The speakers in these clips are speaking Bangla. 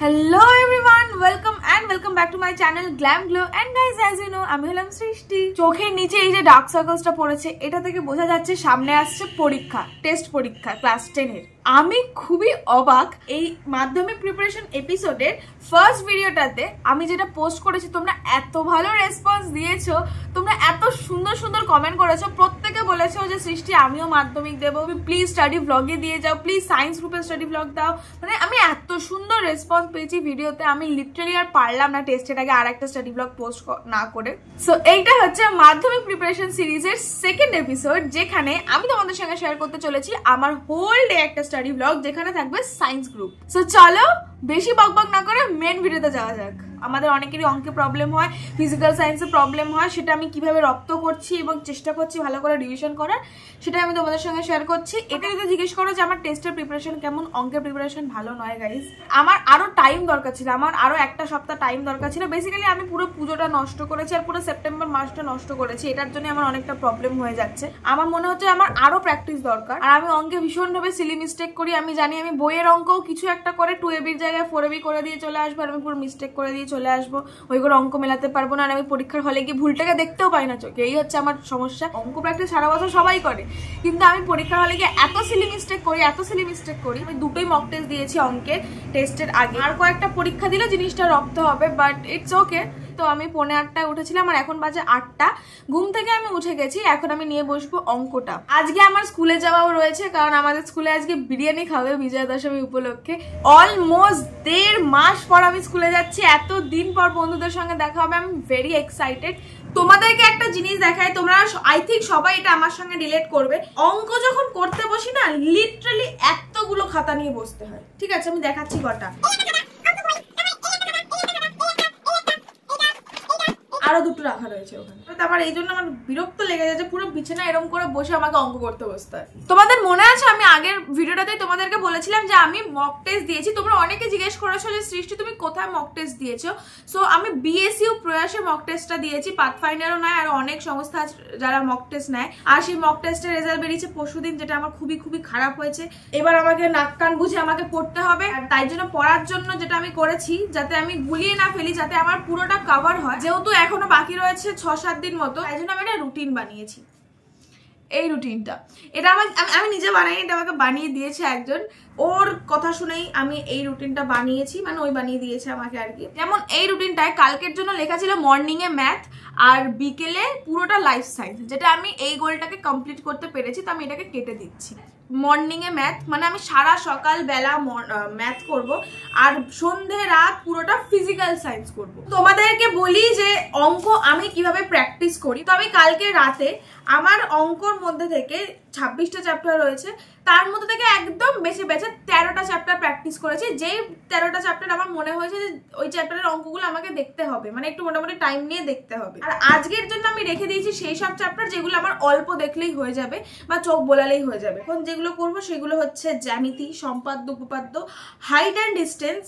Hello everyone, welcome back to my channel Glam Glow. And guys, as you know, আমি হলাম সৃষ্টি। চোখের নিচে এই যে ডার্ক সার্কেলসটা পড়েছে, এটা থেকে বোঝা যাচ্ছে সামনে আসছে পরীক্ষা, টেস্ট পরীক্ষা ক্লাস 10 এর। আমি খুবই অবাক, এই মাধ্যমিক প্রিপারেশন এপিসোডের ফার্স্ট ভিডিওটাতে আমি যেটা পোস্ট করেছি, তোমরা এত ভালো রেসপন্স দিয়েছো, তোমরা এত সুন্দর সুন্দর কমেন্ট করেছো, প্রত্যেকে বলেছো যে সৃষ্টি আমিও মাধ্যমিক দেবো, প্লিজ স্টাডি ব্লগে দিয়ে যাও, প্লিজ সায়েন্স গ্রুপে স্টাডি ব্লগ দাও। মানে আমি এত সুন্দর রেসপন্স পেয়েছি ভিডিওতে, আমি লিটারালি আর পারলাম না টেস্টের আগে আর একটা স্টাডি ব্লগ পোস্ট না করে। সো এইটা হচ্ছে মাধ্যমিক প্রিপারেশন সিরিজের সেকেন্ড এপিসোড, যেখানে আমি তোমাদের সঙ্গে শেয়ার করতে চলেছি আমার হোল ডে একটা স্টাডি ব্লগ, যেখানে থাকবে সায়েন্স গ্রুপ। সো চলো বেশি বকবক না করে মেন ভিডিওতে যাওয়া যাক। আমাদের অনেকেরই অঙ্কে প্রবলেম হয়, ফিজিক্যাল সায়েন্সে প্রবলেম হয়, সেটা আমি কিভাবে রপ্ত করছি এবং চেষ্টা করছি ভালো করে রিভিশন করার, সেটা আমি তোমাদের সঙ্গে শেয়ার করছি। এটা যদি জিজ্ঞেস করো যে আমার টেস্টের প্রিপারেশন কেমন, অঙ্কের প্রিপারেশন ভালো নয় গাইজ। আমার আরো টাইম দরকার ছিল, আমার আরো একটা সপ্তাহ টাইম দরকার ছিল। বেসিক্যালি আমি পুরো পুজোটা নষ্ট করেছি আর পুরো সেপ্টেম্বর মাসটা নষ্ট করেছি, এটার জন্য আমার অনেকটা প্রবলেম হয়ে যাচ্ছে। আমার মনে হচ্ছে আমার আরো প্র্যাকটিস দরকার। আর আমি অঙ্কে ভীষণভাবে সিলি মিস্টেক করি। আমি জানি আমি বইয়ের অঙ্কও কিছু একটা করে 2AB এর জায়গায় 4AB করে দিয়ে চলে আসবো, আর আমি পুরো মিস্টেক করে দিয়ে চলে আসবো, ওই করে অঙ্ক মেলাতে পারবো না। আর আমি পরীক্ষার হলে গিয়ে ভুলটাকে দেখতেও পাই না চোখে, এই হচ্ছে আমার সমস্যা। অঙ্ক প্র্যাকটিস সারা বছর সবাই করে, কিন্তু আমি পরীক্ষার হলে গিয়ে এত সিলি মিস্টেক করি। আমি দুটোই মক টেস্ট দিয়েছি অঙ্কের টেস্টের আগে, আর কয়েকটা পরীক্ষা দিলে জিনিসটা রপ্ত হবে, বাট ইটস ওকে। তো আমি 8:45 উঠেছিলাম, আর এখন বাজে 8টা। ঘুম থেকে আমি উঠে গেছি, এখন আমি নিয়ে বসবো অঙ্কটা। আজকে আমার স্কুলে যাওয়াও রয়েছে, কারণ আমাদের স্কুলে আজকে বিরিয়ানি খাবে বিজয়া দশমী উপলক্ষে। অলমোস্ট 1.5 মাস পর আমি স্কুলে যাচ্ছি, এত দিন পর বন্ধুদের সঙ্গে দেখা হবে। আমি ভেরি এক্সাইটেড। তোমাদেরকে একটা জিনিস দেখাই, তোমরা আই থিঙ্ক সবাই এটা আমার সঙ্গে রিলেট করবে। অঙ্ক যখন করতে বসি না, লিটারালি এতগুলো খাতা নিয়ে বসতে হয়। ঠিক আছে, আমি দেখাচ্ছি কটা। আরো দুটো রাখা রয়েছে ওখানে। আমার এই জন্য আমার বিরক্ত লেগে যাচ্ছে, পুরো বিছানা এরকম করে বসে আমাকে অঙ্ক করতে বসতে হয়। তোমাদের মনে আছে আমি আগের ভিডিওটাতে তোমাদেরকে বলেছিলাম যে আমি মক টেস্ট দিয়েছি। তোমরা অনেকে জিজ্ঞেস করেছো যে সৃষ্টি তুমি কোথায় মক টেস্ট দিয়েছো। সো আমি BSU প্রয়াসে মক টেস্টটা দিয়েছি, পাথফাইন্ডারও নয়, আর অনেক সংস্থা যারা মক টেস্ট নেয়। আর সেই মক টেস্টের রেজাল্ট বেরিয়েছে পরশুদিন, যেটা আমার খুবই খুবই খারাপ হয়েছে। এবার আমাকে নাক কান বুঝে আমাকে পড়তে হবে, আর তাই জন্য পড়ার জন্য যেটা আমি করেছি, যাতে আমি গুলিয়ে না ফেলি, যাতে আমার পুরোটা কভার হয়, যেহেতু এখনো বাকি রয়েছে 6-7 দিন মতো, তাই জন্য আমি একটা রুটিন বানিয়েছি। এই রুটিনটা এটা আমি নিজে বানাইনি, এটা আমাকে বানিয়ে দিয়েছে একজন, ওর কথা শুনেই আমি এই রুটিনটা বানিয়েছি, মানে ওই বানিয়ে দিয়েছে আমাকে আর কি। যেমন এই রুটিনটায় কালকের জন্য লেখা ছিল মর্নিং এ ম্যাথ আর বিকেলে পুরোটা লাইফ সায়েন্স, যেটা আমি এই গোলটাকে কমপ্লিট করতে পেরেছি, তো আমি এটাকে কেটে দিচ্ছি। মর্নিং এ ম্যাথ মানে আমি সারা সকাল বেলা ম্যাথ করব, আর সন্ধে রাত পুরোটা ফিজিক্যাল সায়েন্স করব। তোমাদেরকে বলি যে অঙ্ক আমি কিভাবে প্র্যাকটিস করি। তো আমি কালকে রাতে আমার অঙ্কর মধ্যে থেকে 26টা চ্যাপ্টার রয়েছে, তার মধ্যে থেকে একদম বেছে 13টা চ্যাপ্টার প্র্যাকটিস করেছি। যেই 13টা চ্যাপ্টার আমার মনে হয়েছে যে ওই চ্যাপ্টারের অঙ্কগুলো আমাকে দেখতে হবে, মানে একটু মোটামুটি টাইম নিয়ে দেখতে হবে। আর আজকের জন্য আমি রেখে দিয়েছি সেই সব চ্যাপ্টার যেগুলো আমার অল্প দেখলেই হয়ে যাবে বা চোখ বোলালেই হয়ে যাবে। এখন যেগুলো করবো সেগুলো হচ্ছে জ্যামিতি, সম্পাদ্য, উপপাদ্য, হাইট অ্যান্ড ডিস্টেন্স,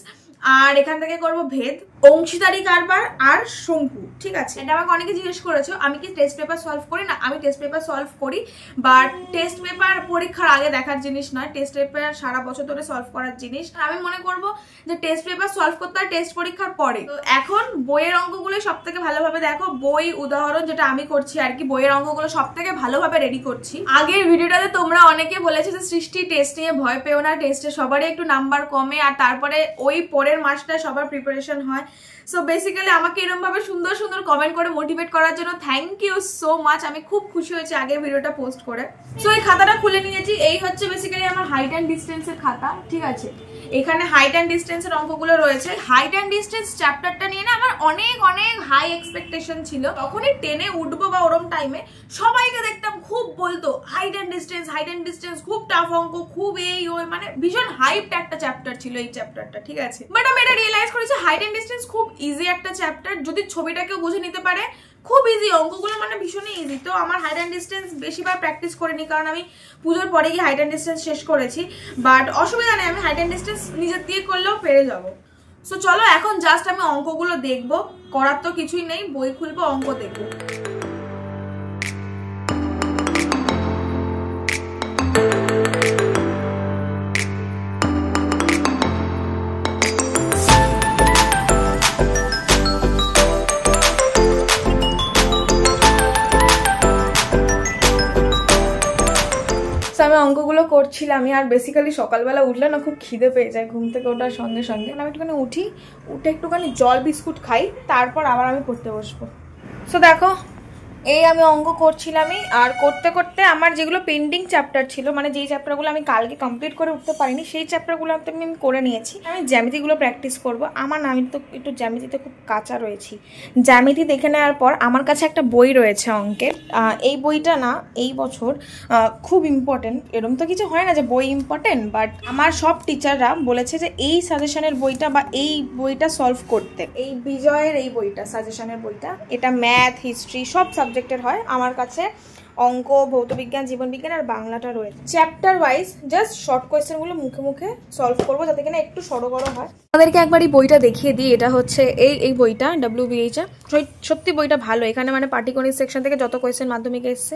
আর এখান থেকে করবো ভেদ, অংশীদারি কারবার আর শঙ্কু। ঠিক আছে, এটা আমাকে অনেকে জিজ্ঞেস করেছো আমি কি টেস্ট পেপার সলভ করি না। আমি টেস্ট পেপার সলভ করি, বাট টেস্ট পেপার পরীক্ষার আগে দেখার জিনিস নয়, টেস্ট পেপার সারা বছর ধরে সলভ করার জিনিস। আমি মনে করবো যে টেস্ট পেপার সলভ করতে হয় টেস্ট পরীক্ষার পরে। তো এখন বইয়ের অঙ্কগুলো সব থেকে ভালোভাবে দেখো, বই উদাহরণ যেটা আমি করছি আর কি, বইয়ের অঙ্কগুলো সব থেকে ভালোভাবে রেডি করছি। আগের ভিডিওটাতে তোমরা অনেকে বলেছো যে সৃষ্টি টেস্ট নিয়ে ভয় পেও না, টেস্টে সবারই একটু নাম্বার কমে, আর তারপরে ওই পরের মাসটা সবার প্রিপারেশন হয়। সো বেসিক্যালি আমাকে এরকম ভাবে সুন্দর সুন্দর কমেন্ট করে মোটিভেট করার জন্য থ্যাংক ইউ সো মাচ। আমি খুব খুশি হয়েছি আগের ভিডিওটা পোস্ট করে। সো এই খাতাটা খুলে নিয়েছি, এই হচ্ছে বেসিক্যালি আমার হাইট অ্যান্ড ডিস্টেন্সের খাতা। ঠিক আছে, এখানে হাইট অ্যান্ড ডিস্টেন্সের অঙ্কগুলো রয়েছে। হাইট অ্যান্ড ডিস্টেন্স চ্যাপ্টারটা নিয়ে না আমার অনেক অনেক হাই এক্সপেকটেশন ছিল। তখনই 10-এ উঠবো বা ওরম টাইমে সবাইকে দেখতাম খুব বলতো হাইট অ্যান্ড ডিস্টেন্স খুব টাফ অঙ্ক, খুব এই ওই, মানে ভীষণ হাইপড একটা চ্যাপ্টার ছিল এই চ্যাপ্টারটা। ঠিক আছে, বাট আমি এটা রিয়েলাইজ করেছি হাইট অ্যান্ড ডিস্টেন্স খুব ইজি একটা চ্যাপ্টার, যদি ছবিটাকেও বুঝে নিতে পারে খুব ইজি। অঙ্কগুলো মানে ভীষণই ইজি। তো আমার হাইট অ্যান্ড ডিস্টেন্স বেশিবার প্র্যাকটিস করিনি, কারণ আমি পুজোর পরে গিয়ে হাইট অ্যান্ড ডিস্টেন্স শেষ করেছি। বাট অসুবিধা নেই, আমি হাইট অ্যান্ড ডিস্টেন্স নিজের দিয়ে করলেও পেরে যাবো। সো চলো এখন জাস্ট আমি অঙ্কগুলো দেখবো, করার তো কিছুই নেই, বই খুলবো, অঙ্ক দেখবো। আমি অঙ্কগুলো করছিলামই। আর বেসিক্যালি সকালবেলা উঠলে না খুব খিদে পেয়ে যায় ঘুম থেকে ওঠার সঙ্গে সঙ্গে। আমি একটুখানি উঠে একটুখানি জল বিস্কুট খাই, তারপর আবার আমি পড়তে বসবো। সো দেখো এই আমি অঙ্ক করছিলামই, আর করতে করতে আমার যেগুলো পেন্ডিং চ্যাপ্টার ছিল, মানে যেই চ্যাপ্টারগুলো আমি কালকে কমপ্লিট করে উঠতে পারিনি, সেই চ্যাপ্টারগুলো আমি করে নিয়েছি। আমি জ্যামিতিগুলো প্র্যাকটিস করব। আমি তো একটু জ্যামিতিতে খুব কাঁচা রয়েছি। জ্যামিতি দেখে নেওয়ার পর আমার কাছে একটা বই রয়েছে অঙ্কের। এই বইটা না এই বছর খুব ইম্পর্টেন্ট। এরকম তো কিছু হয় না যে বই ইম্পর্টেন্ট, বাট আমার সব টিচাররা বলেছে যে এই সাজেশনের বইটা বা এই বইটা সলভ করতে, এই বিজয়ের এই বইটা সাজেশনের বইটা, এটা ম্যাথ, হিস্ট্রি সব সাবজেক্টের হয়। আমার কাছে অঙ্ক, ভৌতবিজ্ঞান, জীবনবিজ্ঞান আর বাংলাটা রয়েছে। চ্যাপ্টার ওয়াইজ জাস্ট শর্ট কোয়েশ্চেনগুলো মুখে মুখে সলভ করবো, যাতে কিনা একটু সড়গড় হয়। আমাদেরকে একবার এই বইটা দেখিয়ে দিই। এটা হচ্ছে এই বইটা WBH। সত্যি বইটা ভালো। এখানে মানে পাটিগণিত সেকশন থেকে যত কোয়েশ্চেন মাধ্যমিকে এসছে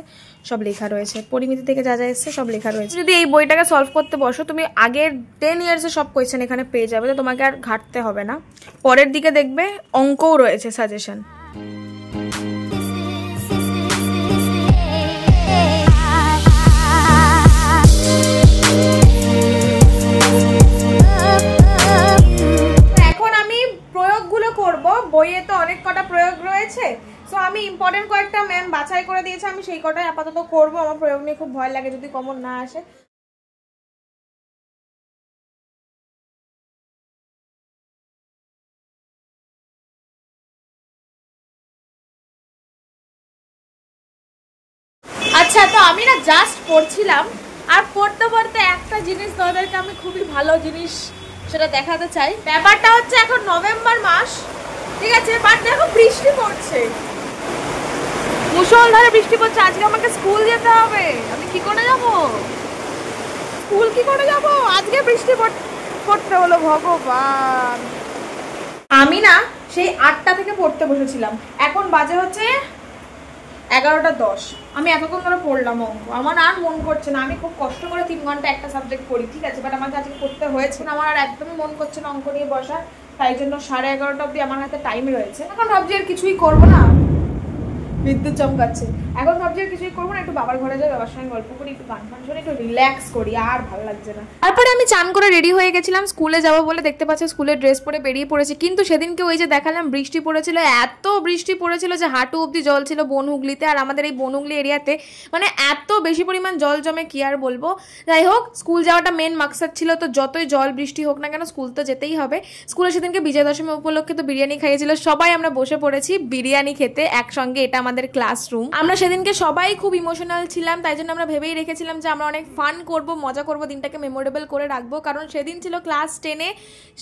সব লেখা রয়েছে, পরিমিতি থেকে যা যা এসছে সব লেখা রয়েছে। যদি এই বইটাকে সলভ করতে বসো, তুমি আগের 10 ইয়ার্সের সব কোয়েশ্চেন এখানে পেয়ে যাবে, তো তোমাকে আর ঘাটতে হবে না। পরের দিকে দেখবে অঙ্কও রয়েছে সাজেশন। বইয়ে তো অনেক কটা প্রয়োগ রয়েছে, সো আমি ইম্পর্টেন্ট কয়েকটা ম্যাম বাছাই করে দিয়েছে, আমি সেই কটাই আপাতত করব। আমার প্রয়োগ নিয়ে খুব ভয় লাগে যদি কমন না আসে। আচ্ছা, তো আমি না জাস্ট পড়ছিলাম, আর পড়তে পড়তে একটা জিনিস তোমাদেরকে আমি খুবই ভালো জিনিস সেটা দেখাতে চাই। ব্যাপারটা হচ্ছে এখন নভেম্বর মাস, ঠিক আছে, বাট দেখো বৃষ্টি পড়ছে, মুষলধারে বৃষ্টি পড়ছে। আজকে আমাকে স্কুল যেতে হবে, আমি কি করে যাব? স্কুল কি করে যাব? আজকে বৃষ্টি পড়তে হলো, ভগবান। আমি না সেই 8টা থেকে পড়তে বসেছিলাম, এখন বাজে হচ্ছে 11:10। আমি এতক্ষণ ধরে পড়লাম অঙ্ক, আমার আর মন করছে না। আমি খুব কষ্ট করে 3 ঘন্টা একটা সাবজেক্ট পড়ি, ঠিক আছে, বাট আমাকে আজকে করতে হয়েছে না। আমার আর একদমই মন করছে না অঙ্ক নিয়ে বসা, তাই জন্য 11:30 অবধি আমার হাতে টাইম রয়েছে। এখন ভাবছি আর কিছুই করবো না, বিদ্যুৎ চমকাচ্ছে। এখন ভাবছি আর কিছুই করবো না, একটু বাবার ঘরে যাই, বাবার সঙ্গে গল্প করি, একটু গান ফান শুনি, একটু রিল্যাক্স করি, আর ভালো লাগছে না। তারপরে আমি চান করে রেডি হয়ে গেছিলাম স্কুলে যাবো বলে। দেখতে পাচ্ছি স্কুলের ড্রেস পরে বেরিয়ে পড়েছি, কিন্তু সেদিনকে ওই যে দেখালাম বৃষ্টি পড়েছিল, এত বৃষ্টি পড়েছিল যে হাঁটু অবধি জল ছিল বনহুগলিতে। আর আমাদের এই বনহুগলি এরিয়াতে মানে এত বেশি পরিমাণ জল জমে কি আর বলবো। যাই হোক, স্কুল যাওয়াটা মেন মাকসাদ ছিল, তো যতই জল বৃষ্টি হোক না কেন স্কুল তো যেতেই হবে। স্কুলে সেদিনকে বিজয়া দশমী উপলক্ষে তো বিরিয়ানি খাইয়েছিল, সবাই আমরা বসে পড়েছি বিরিয়ানি খেতে একসঙ্গে। এটা আমাদের ক্লাসরুম। আমরা সেদিনকে সবাই খুব ইমোশনাল ছিলাম, তাই জন্য আমরা ভেবেই রেখেছিলাম যে আমরা অনেক ফান করব, মজা করব, দিনটাকে মেমোরেবল করে রাখবো। কারণ সেদিন ছিল ক্লাস 10-এ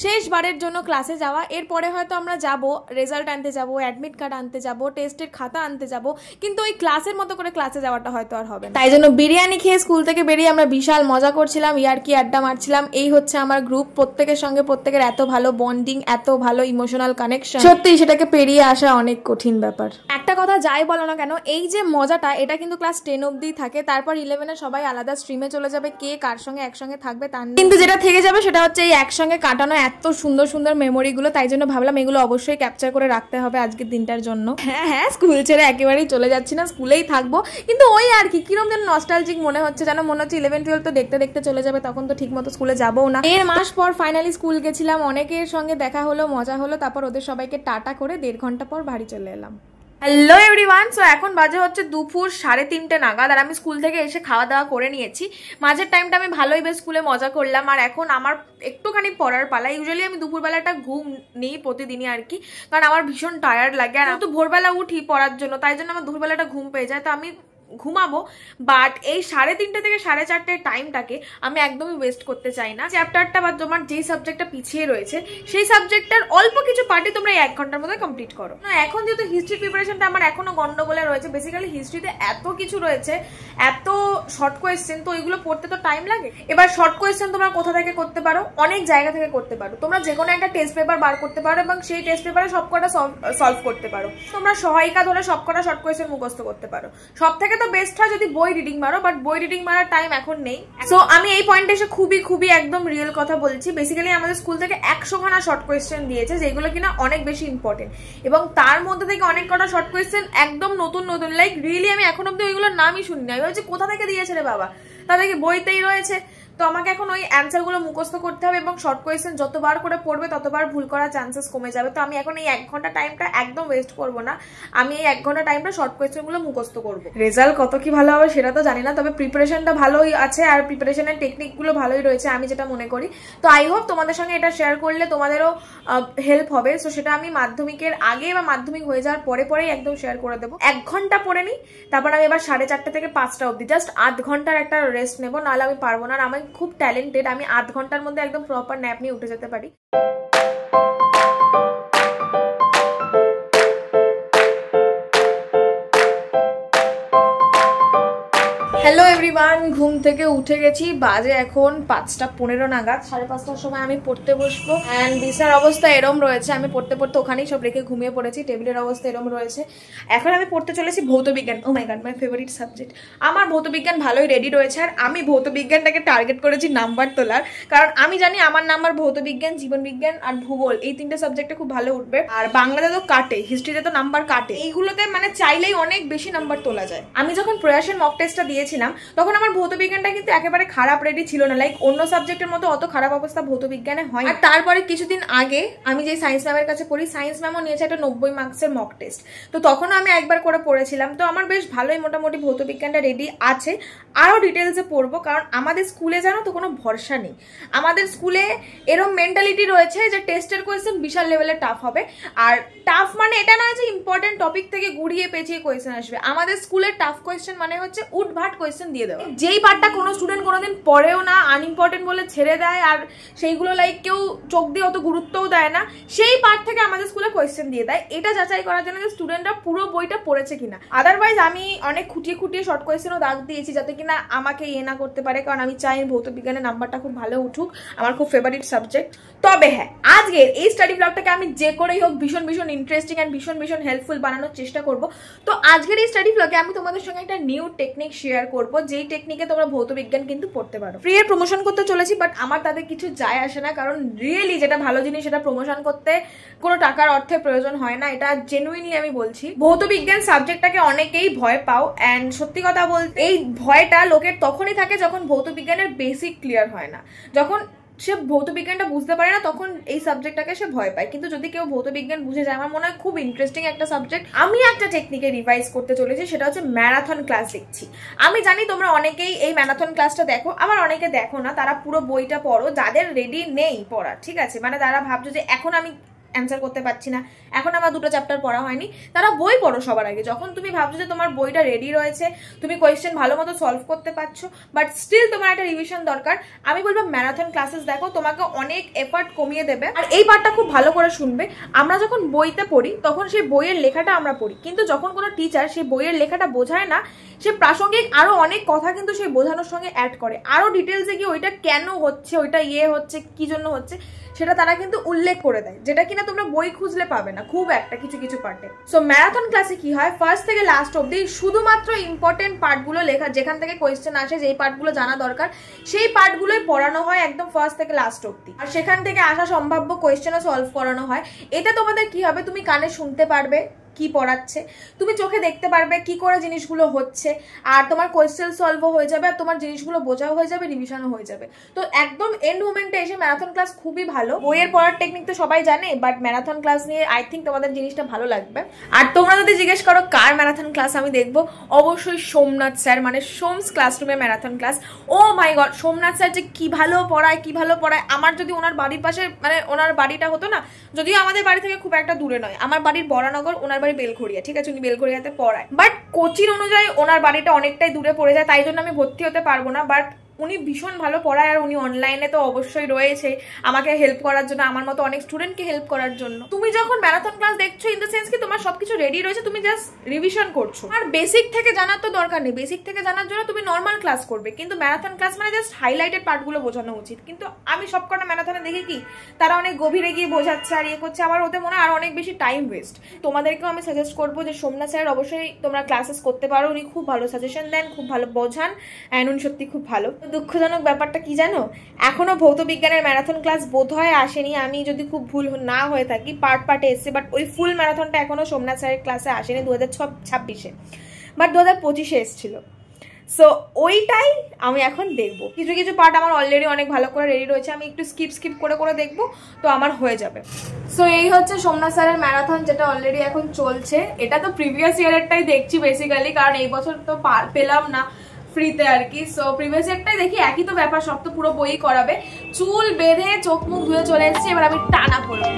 শেষবারের জন্য ক্লাসে যাওয়া। এরপরে হয়তো আমরা যাব রেজাল্ট আনতে যাব, অ্যাডমিট কার্ড আনতে যাব, টেস্টের খাতা আনতে যাব, কিন্তু ওই ক্লাসের মতো করে ক্লাসে যাওয়াটা হয়তো আর হবে না। তাই জন্য বিরিয়ানি খেয়ে স্কুল থেকে বেরিয়ে আমরা বিশাল মজা করছিলাম, ইয়ার্কি আড্ডা মারছিলাম। এই হচ্ছে আমার গ্রুপ, প্রত্যেকের সঙ্গে প্রত্যেকের এত ভালো বন্ডিং, এত ভালো ইমোশনাল কানেকশন, সত্যি সেটাকে পেরিয়ে আসা অনেক কঠিন ব্যাপার। একটা কথা যাই বলো না কেন, এই যে মজাটা এটা কিন্তু ক্লাস 10 অবধি থাকে, তারপর 11-এ সবাই আলাদা স্ট্রিমে চলে যাবে, কে কার সঙ্গে একসঙ্গে থাকবে তার, কিন্তু যেটা থেকে যাবে সেটা হচ্ছে এই একসঙ্গে কাটানো এত সুন্দর সুন্দর মেমোরিগুলো। তাই জন্য ভাবলাম এগুলো অবশ্যই ক্যাপচার করে রাখতে হবে আজকের দিনটার জন্য। হ্যাঁ, স্কুল ছেড়ে একেবারেই চলে যাচ্ছি না, স্কুলেই থাকবো, কিন্তু ওই আর কি কিরম যেন নস্টালজিক মনে হচ্ছে, যেন মনে হচ্ছে 11-12 তো দেখতে দেখতে চলে যাবে, তখন তো ঠিক মতো স্কুলে যাবো না। 1.5 মাস পর ফাইনালি স্কুল গেছিলাম, অনেকের সঙ্গে দেখা হলো, মজা হলো, তারপর ওদের সবাইকে টাটা করে 1.5 ঘন্টা পর বাড়ি চলে এলাম। হ্যালো এভরিওয়ান, সো এখন বাজে হচ্ছে দুপুর 3:30 নাগাদ, আর আমি স্কুল থেকে এসে খাওয়া দাওয়া করে নিয়েছি। মাঝের টাইমটা আমি ভালোই বেশ স্কুলে মজা করলাম, আর এখন আমার একটুখানি পড়ার পালা। ইউজুয়ালি আমি দুপুরবেলাটা ঘুম নিই প্রতিদিনই আর কি, কারণ আমার ভীষণ টায়ার্ড লাগে, আর আমি তো ভোরবেলা উঠি পড়ার জন্য, তাই জন্য আমার দুপুরবেলাটা ঘুম পেয়ে যায়, তো আমি ঘুমাবো। বাট এই 3:30 থেকে 4:30 টাইমটাকে আমি একদমই ওয়েস্ট করতে চাই না। চ্যাপ্টারটা বা তোমার যেই সাবজেক্টটা পিছিয়ে রয়েছে সেই সাবজেক্টটার অল্প কিছু পার্টি তোমরা 1 ঘন্টার মধ্যে কমপ্লিট করো না। এখন যেহেতু হিস্ট্রি প্রিপারেশনটা আমার এখনো গন্ডগোলে রয়েছে, বেসিক্যালি হিস্ট্রিতে এত কিছু রয়েছে, এত শর্ট কোয়েশ্চেন, তো ওইগুলো পড়তে তো টাইম লাগে। এবার শর্ট কোয়েশ্চেন তোমরা কোথা থেকে করতে পারো? অনেক জায়গা থেকে করতে পারো। তোমরা যে কোনো একটা টেস্ট পেপার বার করতে পারো এবং সেই টেস্ট পেপারে সবকটা সলভ করতে পারো। তোমরা সহায়িকা ধরে সবকটা শর্ট কোয়েশ্চেন মুখস্থ করতে পারো। সব থেকে তো বেস্ট হয় যদি বই রিডিং মারো, বাট বই রিডিং মারার টাইম এখন নেই। সো আমি এই পয়েন্টে এসে খুবই একদম রিয়েল কথা বলছি। বেসিক্যালি আমাদের স্কুল থেকে 100 খানা শর্ট কোয়েশ্চেন দিয়েছে, যেগুলো কিনা অনেক বেশি ইম্পর্টেন্ট, এবং তার মধ্যে থেকে অনেক কটা শর্ট কোয়েশ্চেন একদম নতুন, লাইক রিয়েলি আমি এখন অব্দি ওইগুলোর নামই শুনি না। আমি ভাবছি কোথা থেকে দিয়েছে রে বাবা। তাদেরকে বইতেই রয়েছে। তো আমাকে এখন ওই অ্যান্সারগুলো মুখস্থ করতে হবে এবং শর্ট কোয়েশ্চেন যতবার করে পড়বে ততবার ভুল করার চান্সেস কমে যাবে। তো আমি এখন এই 1 ঘন্টা টাইমটা একদম ওয়েস্ট করবো না, আমি এই 1 ঘন্টা টাইমটা শর্ট কোয়েশ্চেনগুলো মুখস্থ করবো। রেজাল্ট কত কি ভালো হবে সেটা তো জানি না, তবে প্রিপারেশনটা ভালোই আছে আর প্রিপারেশনের টেকনিকগুলো ভালোই রয়েছে আমি যেটা মনে করি। তো আই হোপ তোমাদের সঙ্গে এটা শেয়ার করলে তোমাদেরও হেল্প হবে। সো সেটা আমি মাধ্যমিকের আগে বা মাধ্যমিক হয়ে যাওয়ার পরেই একদম শেয়ার করে দেবো। 1 ঘন্টা পড়ে নিই, তারপর আমি এবার 4:30 থেকে 5টা অবধি জাস্ট 8 ঘন্টার একটা রেস্ট নেবো, নাহলে আমি পারবো না। আর আমি খুব ট্যালেন্টেড, আমি 8 ঘন্টার মধ্যে একদম প্রপার ন্যাপ নিয়ে উঠে যেতে পারি। হ্যালো এভরিওয়ান, ঘুম থেকে উঠে গেছি, বাজে এখন 5:15 নাগাদ। 5:30টার সময় আমি পড়তে বসবো। অ্যান্ড বিছানার অবস্থা এরম রয়েছে, আমি পড়তে ওখানেই সব রেখে ঘুমিয়ে পড়েছি। টেবিলের অবস্থা এরম রয়েছে। এখন আমি পড়তে চলেছি ভৌতবিজ্ঞান। ও মাই গড, মাই ফেভারিট সাবজেক্ট। আমার ভৌতবিজ্ঞান ভালোই রেডি রয়েছে, আর আমি ভৌতবিজ্ঞানটাকে টার্গেট করেছি নাম্বার তোলার, কারণ আমি জানি আমার নাম্বার ভৌতবিজ্ঞান, জীবনবিজ্ঞান আর ভূগোল এই 3টে সাবজেক্টে খুব ভালো উঠবে। আর বাংলাতে তো কাটে, হিস্ট্রিতে তো নাম্বার কাটে, এইগুলোতে মানে চাইলেই অনেক বেশি নাম্বার তোলা যায়। আমি যখন প্রয়াসের মক টেস্টটা দিয়েছিলাম তখন আমার ভৌতবিজ্ঞানটা কিন্তু একেবারে খারাপ রেডি ছিল না, লাইক অন্য সাবজেক্টের মতো অত খারাপ অবস্থা ভৌতবিজ্ঞানে হয়। আর তারপরে কিছুদিন আগে আমি যে সায়েন্স ম্যামের কাছে পড়ি, সায়েন্স ম্যামও নিয়েছে একটা 90 মার্কসের মক টেস্ট। তো তখন আমি একবার করে পড়েছিলাম, তো আমার বেশ ভালোই মোটামুটি ভৌতবিজ্ঞানটা রেডি আছে। আরও ডিটেলসে পড়বো, কারণ আমাদের স্কুলে জানো তো কোনো ভরসা নেই। আমাদের স্কুলে এরকম মেন্টালিটি রয়েছে যে টেস্টের কোয়েশ্চেন বিশাল লেভেলে টাফ হবে। আর টাফ মানে এটা নয় যে ইম্পর্টেন্ট টপিক থেকে গুড়িয়ে পেঁচিয়ে কোয়েশ্চেন আসবে। আমাদের স্কুলের টাফ কোয়েশ্চেন মানে হচ্ছে উঠভাট কোয়েশ্চেন দিয়ে দেওয়া, যেই পার্টটা কোনো স্টুডেন্ট কোনোদিন পড়েও না, আনইম্পর্টেন্ট বলে ছেড়ে দেয়, আর সেইগুলো লাইক কেউ চোখ দিয়ে অত গুরুত্বও দেয় না, সেই পার্ট থেকে আমাদের স্কুলে কোয়েশ্চেন দিয়ে দেয়। এটা যাচাই করার জন্য যে স্টুডেন্টরা পুরো বইটা পড়েছে কিনা। আদারওয়াইজ আমি অনেক খুঁটিয়ে শর্ট কোয়েশ্চেনও দাগ দিয়েছি যাতে কিনা আমাকে না করতে পারে, কারণ আমি চাই ভৌতবিজ্ঞানের নাম্বারটা খুব ভালো উঠুক, আমার খুব ফেভারিট সাবজেক্ট। তবে হ্যাঁ, আজকের এই স্টাডি ব্লগটাকে আমি যে করেই হোক ভীষণ ইন্টারেস্টিং অ্যান্ড ভীষণ হেল্পফুল বানানোর চেষ্টা করব। তো আজকের এই স্টাডি ব্লগে আমি তোমাদের সঙ্গে একটা নিউ টেকনিক শেয়ার করব, যেই টেকনিকে তোমরা ভৌতবিজ্ঞান কিন্তু পড়তে পারো। ফ্রি এর প্রমোশন করতে চলেছি, বাট আমার তাতে কিছু যায় আসে না, কারণ রিয়েলি যেটা ভালো জিনিস সেটা প্রমোশন করতে কোনো টাকার অর্থের প্রয়োজন হয় না, এটা জেনুইনলি আমি বলছি। ভৌতবিজ্ঞান সাবজেক্টটাকে অনেকেই ভয় পাও, অ্যান্ড সত্যি কথা বলতে এই ভয়টা লোকের তখনই থাকে যখন ভৌতবিজ্ঞানের বেসিক ক্লিয়ার হয় না। যখন সে ভৌতবিজ্ঞানটা বুঝতে পারে না তখন এই সাবজেক্টটাকে সে ভয় পায়, কিন্তু যদি কেউ ভৌতবিজ্ঞান বুঝে যায়, আমার মনে হয় খুব ইন্টারেস্টিং একটা সাবজেক্ট। আমি একটা টেকনিকে রিভাইজ করতে চলেছি, সেটা হচ্ছে ম্যারাথন ক্লাস দেখছি। আমি জানি তোমরা অনেকেই এই ম্যারাথন ক্লাসটা দেখো, আবার অনেকে দেখো না, তারা পুরো বইটা পড়ো, যাদের রেডি নেই পড়া, ঠিক আছে, মানে তারা ভাবছো যে এখন আমি অ্যান্সার করতে পারছি না, এখন আমার 2টো চ্যাপ্টার পড়া হয়নি, তারা বই পড়ো সবার আগে। যখন তুমি ভাবছো যে তোমার বইটা রেডি রয়েছে, তুমি কোয়েশ্চেন ভালো মতো সলভ করতে পারছো, বাট স্টিল তোমার একটা রিভিশন দরকার, আমি বলবো ম্যারাথন ক্লাসেস দেখো, তোমাকে অনেক এফর্ট কমিয়ে দেবে। আর এই পার্টটা খুব ভালো করে শুনবে, আমরা যখন বইতে পড়ি তখন সেই বইয়ের লেখাটা আমরা পড়ি, কিন্তু যখন কোনো টিচার সেই বইয়ের লেখাটা বোঝায় না, সে প্রাসঙ্গিক আরো অনেক কথা কিন্তু সেই বোঝানোর সঙ্গে অ্যাড করে, আরো ডিটেলসে গিয়ে ওইটা কেন হচ্ছে, ওইটা হচ্ছে কি জন্য হচ্ছে সেটা তারা কিন্তু উল্লেখ করে দেয়, যেটা কিনা তোমরা বই খুঁজলে পাবে না খুব একটা কিছু পার্টে। সো ম্যারাথন ক্লাসে কি হয়, ফার্স্ট থেকে লাস্ট অব্দি শুধুমাত্র ইম্পর্টেন্ট পার্টগুলো লেখা, যেখান থেকে কোয়েশ্চেন আসে, যেই পার্টগুলো জানা দরকার সেই পার্টগুলোই পড়ানো হয় একদম ফার্স্ট থেকে লাস্ট অব্দি, আর সেখান থেকে আসা সম্ভাব্য কোয়েশ্চেনও সলভ করানো হয়। এটা তোমাদের কি হবে, তুমি কানে শুনতে পারবে কি পড়াচ্ছে, তুমি চোখে দেখতে পারবে কি করে জিনিসগুলো হচ্ছে, আর তোমার কোয়েশ্চেন সলভও হয়ে যাবে, আর তোমার জিনিসগুলো বোঝাও হয়ে যাবে, রিভিশনও হয়ে যাবে। তো একদম এন্ড মোমেন্টে এসে ম্যারাথন ক্লাস খুবই ভালো। বইয়ের পড়ার টেকনিক তো সবাই জানে, বাট ম্যারাথন ক্লাস নিয়ে আই থিঙ্ক তোমাদের জিনিসটা ভালো লাগবে। আর তোমরা যদি জিজ্ঞেস করো কার ম্যারাথন ক্লাস আমি দেখবো, অবশ্যই সোমনাথ স্যার, মানে সোমস ক্লাসরুমে ম্যারাথন ক্লাস। ও মাই গড, সোমনাথ স্যার যে কি ভালো পড়ায়। আমার যদি ওনার বাড়ির পাশে, মানে ওনার বাড়িটা হতো না, যদিও আমাদের বাড়ি থেকে খুব একটা দূরে নয়, আমার বাড়ির বরানগর, ওনার বাড়ি বেলঘড়িয়া, ঠিক আছে, উনি বেলঘড়িয়াতে পড়ায়, বাট কোচিন অনুযায়ী ওনার বাড়িটা অনেকটাই দূরে পড়ে যায়, তাই জন্য আমি ভর্তি হতে পারবো না। বাট উনি ভীষণ ভালো পড়ায়, আর উনি অনলাইনে তো অবশ্যই রয়েছে আমাকে হেল্প করার জন্য, আমার মতো অনেক স্টুডেন্টকে হেল্প করার জন্য। তুমি যখন ম্যারাথন ক্লাস দেখছো, ইন দ্য সেন্স কি তোমার সবকিছু রেডি রয়েছে, তুমি জাস্ট রিভিশন করছো। আর বেসিক থেকে জানার তো দরকার নেই, বেসিক থেকে জানার জন্য তুমি নর্মাল ক্লাস করবে, কিন্তু ম্যারাথন ক্লাস মানে জাস্ট হাইলাইটেড পার্টগুলো বোঝানো উচিত। কিন্তু আমি সবকটা ম্যারাথনে দেখি কি তারা অনেক গভীরে গিয়ে বোঝাচ্ছে আর করছে, আমার ওতে মনে হয় আর অনেক বেশি টাইম ওয়েস্ট। তোমাদেরকেও আমি সাজেস্ট করবো যে সোমনাথ স্যার অবশ্যই তোমরা ক্লাসেস করতে পারো, উনি খুব ভালো সাজেশন দেন, খুব ভালো বোঝান, অ্যান্ড উনি সত্যি খুব ভালো। দুঃখজনক ব্যাপার কি জানো, এখনো ভৌতবিজ্ঞানের ম্যারাথন ক্লাস বোধহয় আসেনি, আমি যদি খুব ভুল না হয়ে থাকি, পার্টে এসছে, বাট ওই ফুল ম্যারাথনটা এখনো সোমনাথ স্যারের ক্লাসে আসেনি 2026-এ, বাট 2025-এ এসেছিল। সো ওইটাই আমি এখন দেখবো। কিছু কিছু পার্ট আমার অলরেডি অনেক ভালো করে রেডি রয়েছে, আমি একটু স্কিপ করে দেখবো, তো আমার হয়ে যাবে। সো এই হচ্ছে সোমনাথ স্যারের ম্যারাথন, যেটা অলরেডি এখন চলছে। এটা তো প্রিভিয়াস ইয়ারেরটাই দেখছি বেসিক্যালি, কারণ এই বছর তো পেলাম না ফ্রিতে আর কি। সো প্রিভিয়াস ইয়ারটাই দেখি, একই তো ব্যাপার, সব তো পুরো বই করাবে। চুল বেঁধে চোখ মুখ ধুয়ে চলে এসেছি, এবার আমি টানা পড়বো।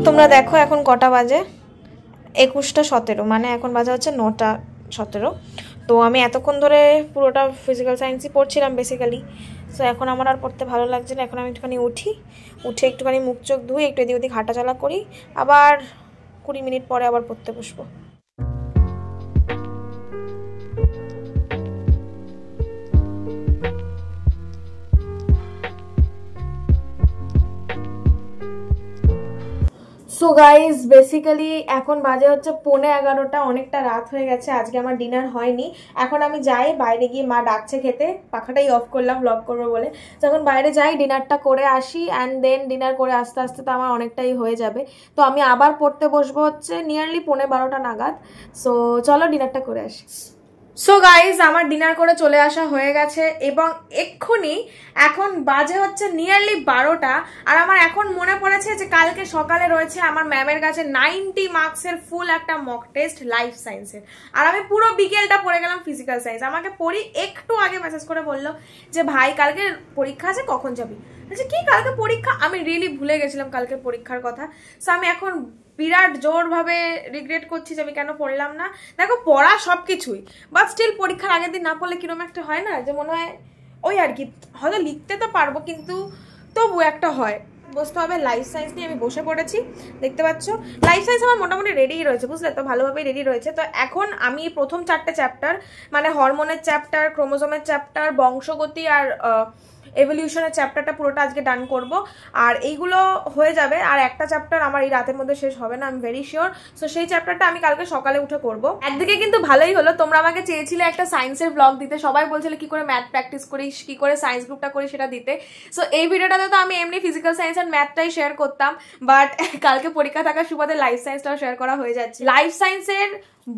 তোমরা দেখো এখন কটা বাজে, 21:17, মানে এখন বাজে হচ্ছে 9:17। তো আমি এতক্ষণ ধরে পুরোটা ফিজিক্যাল সায়েন্সই পড়ছিলাম বেসিক্যালি। সো এখন আমার আর পড়তে ভালো লাগছে না, এখন আমি একটুখানি উঠে একটুখানি মুখ চোখ ধুই, একটু এদিক ওদিক হাঁটাচলা করি, আবার 20 মিনিট পরে আবার পড়তে বসবো। সো গাইজ বেসিক্যালি এখন বাজে হচ্ছে 11:15, অনেকটা রাত হয়ে গেছে, আজকে আমার ডিনার হয়নি। এখন আমি যাই বাইরে গিয়ে, মা ডাকছে খেতে, পাখাটাই অফ করলাম ব্লগ করবো বলে। যখন বাইরে যাই ডিনারটা করে আসি, অ্যান্ড দেন ডিনার করে আস্তে আস্তে তো আমার অনেকটাই হয়ে যাবে। তো আমি আবার পড়তে বসবো হচ্ছে নিয়ারলি 11:15 নাগাদ। সো চলো ডিনারটা করে আসি। সো গাইজ আমার ডিনার করে চলে আসা হয়ে গেছে, এবং এক্ষুনি এখন বাজে হচ্ছে নিয়ারলি 12টা। আর আমার এখন মনে পড়েছে যে কালকে সকালে রয়েছে আমার ম্যামের কাছে 90 মার্কসের ফুল একটা মক টেস্ট লাইফ সায়েন্সের, আর আমি পুরো বিকেলটা পড়ে গেলাম ফিজিক্যাল সায়েন্স। আমাকে পড়ি একটু আগে মেসেজ করে বললো যে ভাই কালকে পরীক্ষা আছে, কখন যাবি? আচ্ছা কি কালকে পরীক্ষা? আমি রিয়েলি ভুলে গেছিলাম কালকে পরীক্ষার কথা। সো আমি এখন বিরাট জোরভাবে রিগ্রেট করছি যে আমি কেন পড়লাম না। দেখো পড়া সব কিছুই, বাট স্টিল পরীক্ষার আগের দিন না পড়লে কিরকম একটা হয় না, যে মনে হয় ওই আর কি, হয়তো লিখতে তো পারবো কিন্তু তবু একটা হয়। বসতে হবে। লাইফ সায়েন্স নিয়ে আমি বসে পড়েছি, দেখতে পাচ্ছ লাইফ সায়েন্স আমার মোটামুটি রেডিই রয়েছে, বুঝলে তো, ভালোভাবেই রেডি রয়েছে। তো এখন আমি প্রথম 4টে চ্যাপ্টার, মানে হরমোনের চ্যাপ্টার, ক্রোমোজোমের চ্যাপ্টার, বংশগতি আর এভলিউশনের চ্যাপ্টারটা পুরোটা আজকে ডান করব, আর এইগুলো হয়ে যাবে। আর একটা চ্যাপ্টার আমার এই রাতের মধ্যে শেষ হবে না, I am very sure. So সেই চ্যাপ্টারটা আমি কালকে সকালে উঠে করব। একদিকে কিন্তু ভালোই হলো, তোমরা আমাকে চেয়েছিলে একটা সায়েন্সের ব্লগ দিতে, সবাই বলছিলে কি করে ম্যাথ প্র্যাকটিস করিস, কি করে সায়েন্স গ্রুপটা করি সেটা দিতে। সো এই ভিডিওটাতে তো আমি এমনি ফিজিক্যাল সায়েন্স আর ম্যাথটাই শেয়ার করতাম, বাট কালকে পরীক্ষা থাকার সুবাদে লাইফ সায়েন্সটাও শেয়ার করা হয়ে যাচ্ছে। লাইফ সায়েন্সের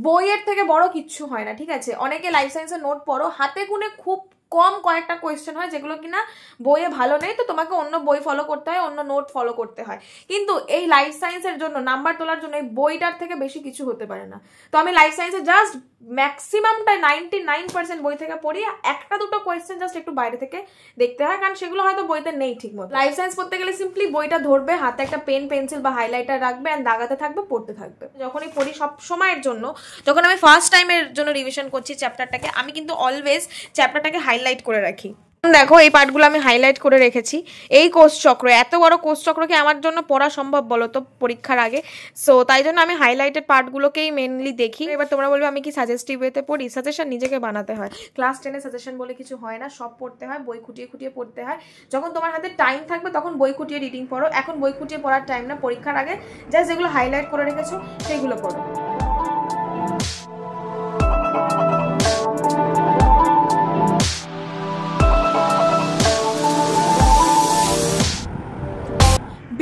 বইয়ের থেকে বড় কিচ্ছু হয় না, ঠিক আছে? অনেকে লাইফ সায়েন্সের নোট পড়ো, হাতে গুনে খুব কম কয়েকটা কোয়েশ্চেন হয় যেগুলো কিনা বইয়ে ভালো নেই, তো তোমাকে অন্য বই ফলো করতে হয়, অন্য নোট ফলো করতে হয়। কিন্তু এই লাইফ সায়েন্সের জন্য নাম্বার তোলার জন্য এই বইটার থেকে বেশি কিছু হতে পারে না। তো আমি লাইফ সায়েন্সে জাস্ট ম্যাক্সিমামটা 99% বই থেকে পড়ি, একটা দুটো কোয়েশ্চেন জাস্ট একটু বাইরে থেকে দেখতে হয়, কারণ সেগুলো হয়তো বইতে নেই ঠিক মতো। লাইফ সায়েন্স পড়তে গেলে সিম্পলি বইটা ধরবে, হাতে একটা পেন পেন্সিল বা হাইলাইটার রাখবে, অ্যান্ড দাগাতে থাকবে, পড়তে থাকবে। যখনই পড়ি সব সময়ের জন্য, যখন আমি ফার্স্ট টাইমের জন্য রিভিশন করছি চ্যাপ্টারটাকে, আমি কিন্তু অলওয়েজ চ্যাপ্টারটাকে হাইলাইট করে রাখি। দেখো এই পার্টগুলো আমি হাইলাইট করে রেখেছি। এই কোষ চক্র, এত বড় কোষ চক্রকে আমার জন্য পড়া সম্ভব বলো তো পরীক্ষার আগে? সো তাই জন্য আমি হাইলাইটেড পার্টগুলোকেই মেনলি দেখি। এবার তোমরা বলবে আমি কি সাজেস্টিভ ওয়েতে পড়ি? সাজেশন নিজেকে বানাতে হয়। ক্লাস 10-এ সাজেশন বলে কিছু হয় না, সব পড়তে হয়, বই খুঁটিয়ে খুঁটিয়ে পড়তে হয়। যখন তোমার হাতে টাইম থাকবে তখন বই খুঁটিয়ে রিডিং পড়ো, এখন বই খুঁটিয়ে পড়ার টাইম না, পরীক্ষার আগে জাস্ট যেগুলো হাইলাইট করে রেখেছো সেইগুলো পড়ো।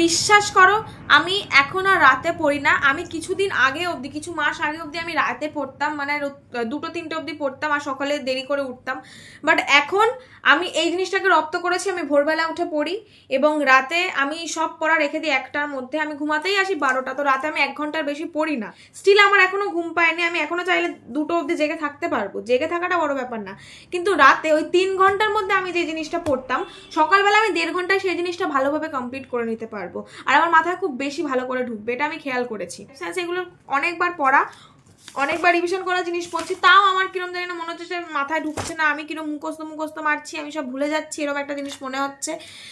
বিশ্বাস করো আমি এখন আর রাতে পড়ি না। আমি কিছুদিন আগে অবধি, কিছু মাস আগে অবধি আমি রাতে পড়তাম, মানে 2-3টে অবধি পড়তাম আর সকালে দেরি করে উঠতাম। বাট এখন আমি এই জিনিসটাকে রপ্ত করেছি, আমি ভোরবেলা উঠে পড়ি এবং রাতে আমি সব পড়া রেখে দিই 1টার মধ্যে। আমি ঘুমাতেই আসি 12টা, তো রাতে আমি 1 ঘন্টার বেশি পড়ি না। স্টিল আমার এখনো ঘুম পায়নি, আমি এখনো চাইলে 2টো অবধি জেগে থাকতে পারবো, জেগে থাকাটা বড় ব্যাপার না। কিন্তু রাতে ওই 3 ঘন্টার মধ্যে আমি যে জিনিসটা পড়তাম, সকালবেলা আমি 1.5 ঘন্টায় সেই জিনিসটা ভালোভাবে কমপ্লিট করে নিতে পারবো, আর আমার মাথায় খুব বেশি ভালো করে ঢুকবে, এটা আমি খেয়াল করেছি। এগুলো অনেকবার পড়া, অনেকবার রিভিশন করা জিনিস পড়ছি, তাও আমার কিরম জানি না মনে হচ্ছে যে মাথায় ঢুকছে না, আমি কিরম মুখস্থ মারছি, আমি সব ভুলে যাচ্ছি, এরকম একটা জিনিস মনে হচ্ছে।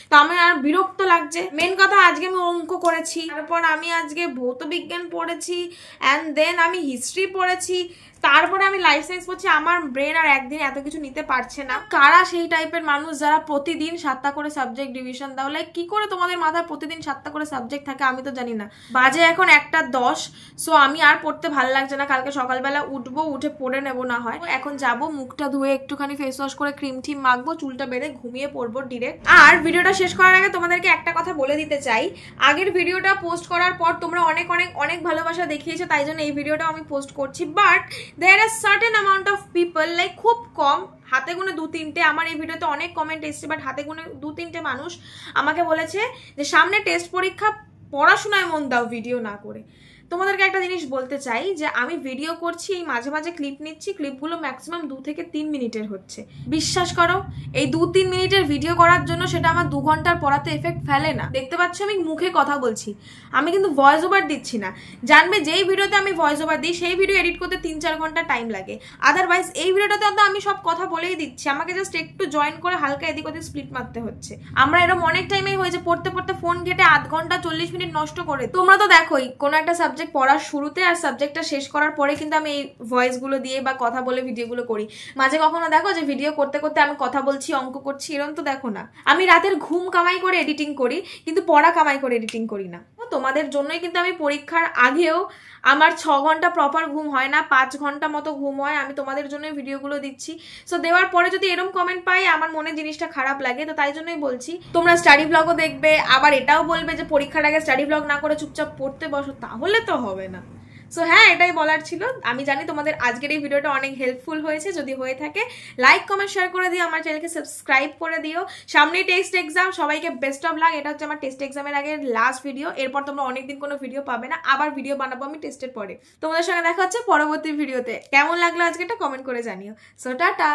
তো আমার আর বিরক্ত লাগছে। মেন কথা আজকে আমি অঙ্ক করেছি, তারপর আমি আজকে ভৌত বিজ্ঞান পড়েছি, অ্যান্ড দেন আমি হিস্ট্রি পড়েছি, তারপরে আমি লাইফ সায়েন্স পড়ছি, আমার ব্রেন আর একদিন এত কিছু নিতে পারছে না। কারা সেই টাইপের মানুষ যারা প্রতিদিন 7টা করে সাবজেক্ট ডিভিশন দাও? লাইক কি করে তোমাদের মাথায় প্রতিদিন 7টা করে সাবজেক্ট থাকে আমি তো জানি না। বাজে এখন 1:10, সো আমি আর পড়তে ভালো লাগছে না। কালকে সকালবেলা উঠবো, উঠে পড়ে নেবো না হয়। এখন যাব, মুখটা ধুয়ে একটুখানি ফেস ওয়াশ করে ক্রিম টিম মাখবো, চুলটা বেঁধে ঘুমিয়ে পড়বো ডিরেক্ট। আর ভিডিওটা শেষ করার আগে তোমাদেরকে একটা কথা বলে দিতে চাই, আগের ভিডিওটা পোস্ট করার পর তোমরা অনেক অনেক অনেক ভালোবাসা দেখিয়েছো, তাই জন্য এই ভিডিওটা আমি পোস্ট করছি। But there are certain amount of people, like খুব কম, হাতে গুনে 2-3টে, আমার এই ভিডিওতে অনেক কমেন্ট এসছে, বাট হাতে গুনে 2-3টে মানুষ আমাকে বলেছে যে সামনে টেস্ট পরীক্ষা, পড়াশোনায় মন দাও ভিডিও না করে। তোমাদেরকে একটা জিনিস বলতে চাই যে আমি ভিডিও করছি, এই মাঝে মাঝে ক্লিপ নিচ্ছি, ক্লিপগুলো ম্যাক্সিমাম 2 থেকে 3 মিনিটের হচ্ছে। বিশ্বাস করো, এই 2-3 মিনিটের ভিডিও করার জন্য সেটা আমার 2 ঘন্টার পড়াতে এফেক্ট ফেলে না। দেখতে পাচ্ছ আমি মুখে কথা বলছি, আমি কিন্তু ভয়েস ওভার দিচ্ছি না। জানবে যেই ভিডিওতে আমি ভয়েস ওভার দিই সেই ভিডিও এডিট করতে 3-4 ঘন্টা টাইম লাগে। আদারওয়াইজ এই ভিডিওটাতে তো আমি সব কথা বলেই দিচ্ছি, আমাকে জাস্ট একটু জয়েন করে হালকা এদিক ওদিক স্প্লিট মারতে হচ্ছে। আমরা এরকম অনেক টাইমেই হয়েছে পড়তে পড়তে ফোন ঘেটে আধ ঘন্টা 40 মিনিট নষ্ট করে। তোমরা তো দেখোই কোনো একটা সাবজেক্ট পড়ার শুরুতে আর সাবজেক্টটা শেষ করার পরে কিন্তু আমি এই ভয়েসগুলো দিয়ে বা কথা বলে ভিডিওগুলো করি। মাঝে কখনো দেখো যে ভিডিও করতে করতে আমি কথা বলছি, অঙ্ক করছি, এরকম তো দেখো না। আমি রাতের ঘুম কামাই করে এডিটিং করি, কিন্তু পড়া কামাই করে এডিটিং করি না। তোমাদের জন্যই কিন্তু আমি পরীক্ষার আগেও আমার 6 ঘন্টা প্রপার ঘুম হয় না, 5 ঘন্টা মতো ঘুম হয়। আমি তোমাদের জন্যই ভিডিওগুলো দিচ্ছি। সো দেওয়ার পরে যদি এরকম কমেন্ট পাই আমার মনে জিনিসটা খারাপ লাগে, তো তাই জন্যই বলছি তোমরা স্টাডি ব্লগও দেখবে, আবার এটাও বলবে যে পরীক্ষার আগে স্টাডি ব্লগ না করে চুপচাপ পড়তে বসো, তাহলে তো হবে না। সো হ্যাঁ, এটাই বলার ছিল। আমি জানি তোমাদের আজকের এই ভিডিওটা অনেক হেল্পফুল হয়েছে, যদি হয়ে থাকে লাইক কমেন্ট শেয়ার করে দিও, আমার চ্যানেলকে সাবস্ক্রাইব করে দিও। সামনে টেস্ট এক্সাম, সবাইকে বেস্ট অফ লাক। এটা হচ্ছে আমার টেস্ট এক্সামের আগে লাস্ট ভিডিও, এরপর তোমরা অনেকদিন কোনো ভিডিও পাবে না, আবার ভিডিও বানাবো আমি টেস্টের পরে। তোমাদের সঙ্গে দেখা হচ্ছে পরবর্তী ভিডিওতে। কেমন লাগলো আজকে এটা কমেন্ট করে জানিও। So tata.